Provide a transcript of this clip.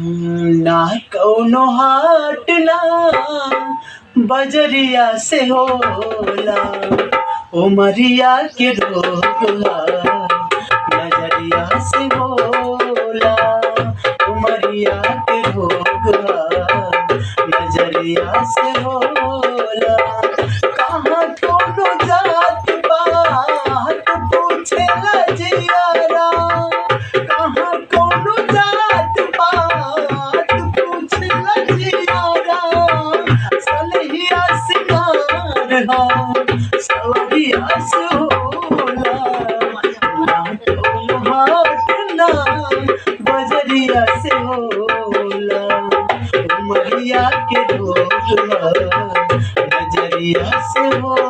ना कौनो हाट ना बजरिया से होला, उमरिया के रोगला नजरिया से होला, उमरिया के रोगला नजरिया से होला। कहाँ कोनो जात पात पूछेला जियारा, कहाँ कोनो जात पात पूछेला जियारा। सलहिया सिंगार हा सवरिया से होला, ना कोनो हाट ना बजरिया से होला, उमरिया के रोगला नजरिया से होला।